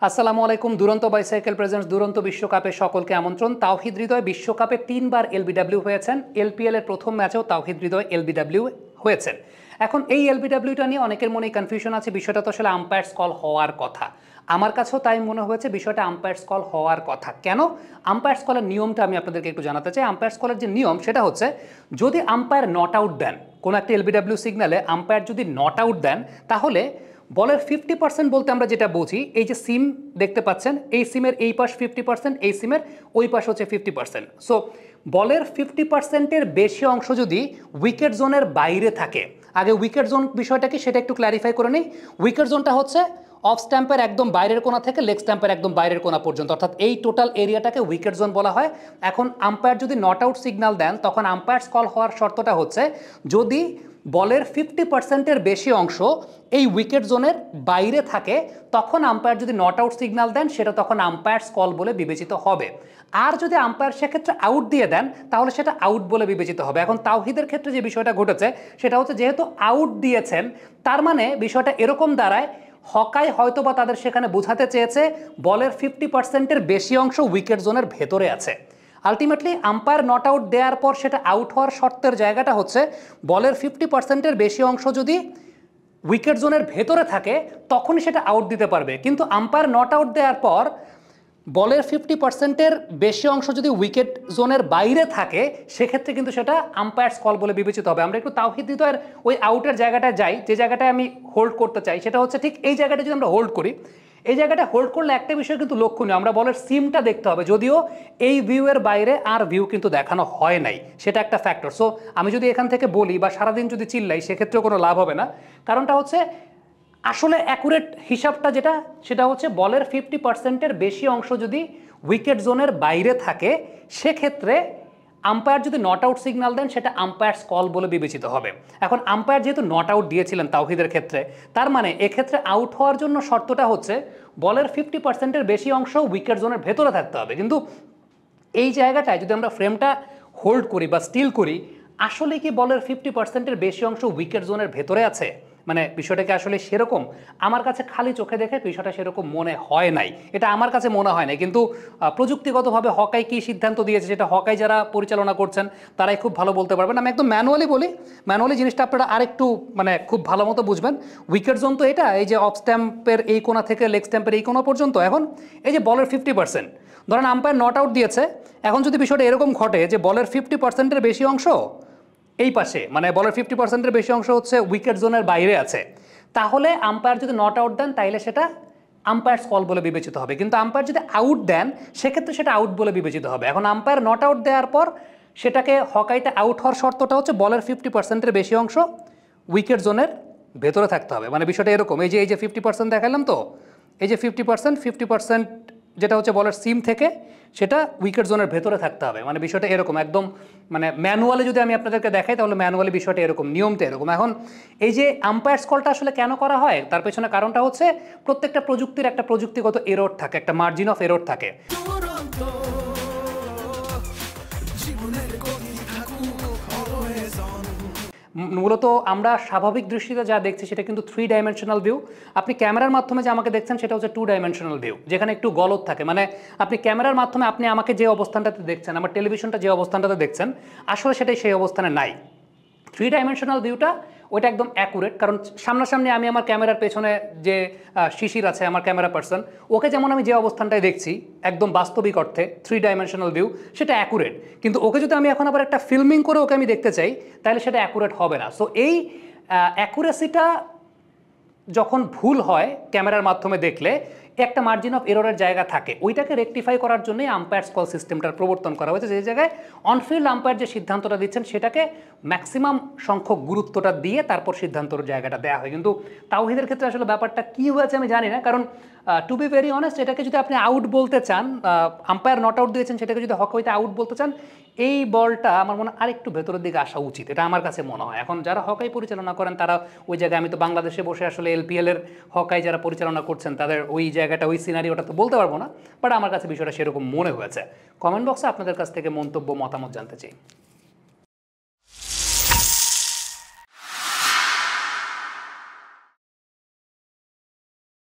আসসালামু আলাইকুম। দুরন্ত বাইসাইকেল প্রেজেন্টস দুরন্ত বিশ্বকাপে সকলকে আমন্ত্রণ। তাওহিদ হৃদয় বিশ্বকাপে 3বার এলবিডব্লিউ হয়েছেন। এলপিএল এর প্রথম ম্যাচেও তাওহিদ হৃদয় এলবিডব্লিউ হয়েছেন। এখন এই এলবিডব্লিউটা নিয়ে অনেকের মনে কনফিউশন আছে। বিষয়টা তো আসলে আম্পায়ার্স কল হওয়ার কথা। আমার কাছেও তাই মনে হয়েছে বিষয়টা আম্পায়ার্স কল হওয়ার কথা। কেন? আম্পায়ার্স কলের নিয়মটা আমি আপনাদেরকে একটু জানাতে চাই। আম্পায়ার্স কলের যে নিয়ম সেটা হচ্ছে, যদি আম্পায়ার নট আউট দেন কোনো একটা এলবিডব্লিউ সিগনালে, আম্পায়ার যদি নট আউট দেন তাহলে বলের 50% বলতে আমরা যেটা বুঝি, এই যে সিম দেখতে পাচ্ছেন, এই সিমের এই পাশ 50%, এই সিমের ওই পাশ হচ্ছে 50%। সো বলের 50%-এর বেশি অংশ যদি উইকেট জোনের বাইরে থাকে, আগে উইকেট জোন বিষয়টা কি সেটা একটু ক্ল্যারিফাই করে নিই। উইকেট জোনটা হচ্ছে অফ স্ট্যাম্পের একদম বাইরের কোণা থেকে লেগ স্ট্যাম্পের একদম বাইরের কোণা পর্যন্ত, অর্থাৎ এই টোটাল এরিয়াটাকে উইকেট জোন বলা হয়। এখন আম্পায়ার যদি নট আউট সিগন্যাল দেন তখন আম্পায়ার্স কল হওয়ার শর্তটা হচ্ছে, যদি বলের 50%-এর বেশি অংশ এই উইকেট জোনের বাইরে থাকে তখন আম্পায়ার যদি নট আউট সিগন্যাল দেন সেটা তখন আম্পায়ার্স কল বলে বিবেচিত হবে। আর যদি আম্পায়ার সেক্ষেত্রে আউট দিয়ে দেন তাহলে সেটা আউট বলে বিবেচিত হবে। এখন তাওহিদের ক্ষেত্রে যে বিষয়টা ঘটেছে সেটা হচ্ছে, যেহেতু আউট দিয়েছেন তার মানে বিষয়টা এরকম দাঁড়ায়, হকাই হয়তো বা তাদের সেখানে বোঝাতে চেয়েছে বলের 50%-এর বেশি অংশ উইকেট জোনের ভেতরে আছে। আলটিমেটলি আম্পায়ার নট আউট দেওয়ার পর সেটা আউট হওয়ার শর্তের জায়গাটা হচ্ছে, বলের 50%-এর বেশি অংশ যদি উইকেট জোনের ভেতরে থাকে তখনই সেটা আউট দিতে পারবে। কিন্তু আম্পায়ার নট আউট দেওয়ার পর বলের 50%-এর বেশি অংশ যদি উইকেট জোনের বাইরে থাকে সেক্ষেত্রে কিন্তু সেটা আম্পায়ার্স কল বলে বিবেচিত হবে। আমরা একটু তাওহিদ হৃদয়ের ওই আউটের জায়গাটায় যাই, যে জায়গাটায় আমি হোল্ড করতে চাই সেটা হচ্ছে ঠিক এই জায়গাটা। যদি আমরা হোল্ড করি, এই জায়গাটা হোল্ড করলে একটা বিষয় কিন্তু লক্ষণীয়, আমরা বলের সিমটা দেখতে হবে, যদিও এই ভিউয়ের বাইরে আর ভিউ কিন্তু দেখানো হয় নাই, সেটা একটা ফ্যাক্টর। সো আমি যদি এখান থেকে বলি বা সারাদিন যদি চিল্লাই সেক্ষেত্রেও কোনো লাভ হবে না। কারণটা হচ্ছে, আসলে অ্যাকুরেট হিসাবটা যেটা সেটা হচ্ছে বলের 50%-এর বেশি অংশ যদি উইকেট জোনের বাইরে থাকে সেক্ষেত্রে আম্পায়ার যদি নট আউট সিগন্যাল দেন সেটা আম্পায়ার্স কল বলে বিবেচিত হবে। এখন আম্পায়ার যেহেতু নট আউট দিয়েছিলেন তাওহিদের ক্ষেত্রে, তার মানে এক্ষেত্রে আউট হওয়ার জন্য শর্তটা হচ্ছে বলের 50%-এর বেশি অংশ উইকেট জোনের ভেতরে থাকতে হবে। কিন্তু এই জায়গাটায় যদি আমরা ফ্রেমটা হোল্ড করি বা স্টিল করি, আসলে কি বলের 50%-এর বেশি অংশ উইকেট জোনের ভেতরে আছে? মানে বিষয়টাকে আসলে সেরকম আমার কাছে খালি চোখে দেখে বিষয়টা সেরকম মনে হয় নাই, এটা আমার কাছে মনে হয় নাই। কিন্তু প্রযুক্তিগতভাবে হকাই কি সিদ্ধান্ত দিয়েছে সেটা হকাই যারা পরিচালনা করছেন তারাই খুব ভালো বলতে পারবেন। আমি একদম ম্যানুয়ালি বলি, ম্যানুয়ালি জিনিসটা আপনারা আরেকটু মানে খুব ভালো মতো বুঝবেন। উইকেট জোন তো এটা, এই যে অফ স্ট্যাম্পের এই কোণা থেকে লেগ স্ট্যাম্পের এই কোণা পর্যন্ত। এখন এই যে বলের 50%, ধরেন আম্পায়ার নট আউট দিয়েছে, এখন যদি বিষয়টা এরকম ঘটে যে বলের 50%-এর বেশি অংশ এই পাশে, মানে বলের 50%-এর বেশি অংশ হচ্ছে উইকেট জোনের বাইরে আছে, তাহলে আম্পায়ার যদি নট আউট দেন তাইলে সেটা আম্পায়ার্স কল বলে বিবেচিত হবে। কিন্তু আম্পায়ার যদি আউট দেন সেক্ষেত্রে সেটা আউট বলে বিবেচিত হবে। এখন আম্পায়ার নট আউট দেওয়ার পর সেটাকে হকাইতে আউট হওয়ার শর্তটা হচ্ছে বলের 50%-এর বেশি অংশ উইকেট জোনের ভেতরে থাকতে হবে। মানে বিষয়টা এরকম, এই যে 50% দেখালাম, তো এই যে 50% যেটা হচ্ছে বলের সিম থেকে সেটা উইকেট জোনের ভেতরে থাকতে হবে। মানে বিষয়টা এরকম একদম, মানে ম্যানুয়ালি যদি আমি আপনাদেরকে দেখাই তাহলে ম্যানুয়ালি বিষয়টা এরকম, নিয়মটা এরকম। এখন এই যে আম্পায়ার্স কলটা আসলে কেন করা হয় তার পেছনে কারণটা হচ্ছে, প্রত্যেকটা প্রযুক্তির একটা প্রযুক্তিগত এরর থাকে, একটা মার্জিন অফ এরর থাকে। মূলত আমরা স্বাভাবিক দৃষ্টিতে যা দেখছি সেটা কিন্তু 3 ডাইমেনশনাল ভিউ। আপনি ক্যামেরার মাধ্যমে যে আমাকে দেখছেন সেটা হচ্ছে 2 ডাইমেনশনাল ভিউ, যেখানে একটু গলদ থাকে। মানে আপনি ক্যামেরার মাধ্যমে আপনি আমাকে যে অবস্থানটাতে দেখছেন, আমার টেলিভিশনটা যে অবস্থানটাতে দেখছেন, আসলে সেটাই সেই অবস্থানে নাই। 3 ডাইমেনশনাল ভিউটা ওইটা একদম অ্যাকুরেট, কারণ সামনাসামনি আমি আমার ক্যামেরার পেছনে যে শিশির আছে আমার ক্যামেরা পার্সন, ওকে যেমন আমি যে অবস্থানটায় দেখছি একদম বাস্তবিক অর্থে 3 ডাইমেনশনাল ভিউ, সেটা অ্যাকুরেট। কিন্তু ওকে যদি আমি এখন আবার একটা ফিল্মিং করে ওকে আমি দেখতে চাই তাহলে সেটা অ্যাকুরেট হবে না। সো এই অ্যাকুরেসিটা যখন ভুল হয় ক্যামেরার মাধ্যমে দেখলে একটা মার্জিন অফ এররের জায়গা থাকে, ওইটাকে রেকটিফাই করার জন্যই আম্পায়ার্স কল সিস্টেমটার প্রবর্তন করা হয়েছে, যে জায়গায় অনফিল্ড আম্পায়ার যে সিদ্ধান্তটা দিচ্ছেন সেটাকে ম্যাক্সিমাম সংখ্যক গুরুত্বটা দিয়ে তারপর সিদ্ধান্তর জায়গাটা দেওয়া হয়। কিন্তু তাওহিদের ক্ষেত্রে আসলে ব্যাপারটা কী হয়েছে আমি জানি না, কারণ টু বি ভেরি অনেস্ট, এটাকে যদি আপনি আউট বলতে চান, আম্পায়ার নট আউট দিয়েছেন সেটাকে যদি হক হইতে আউট বলতে চান, এই বলটা আমার মনে হয় আরেকটু ভেতরের দিকে আসা উচিত, এটা আমার কাছে মনে হয়। এখন যারা হকাই পরিচালনা করেন তারা ওই জায়গায়, আমি তো বাংলাদেশে বসে আসলে এলপিএলের হকাই যারা পরিচালনা করছেন তাদের ওই জায়গাটা, ওই সিনারিওটা তো বলতে পারবো না, বাট আমার কাছে বিষয়টা সেরকম মনে হয়েছে। কমেন্ট বক্সে আপনাদের কাছ থেকে মন্তব্য মতামত জানতে চাই।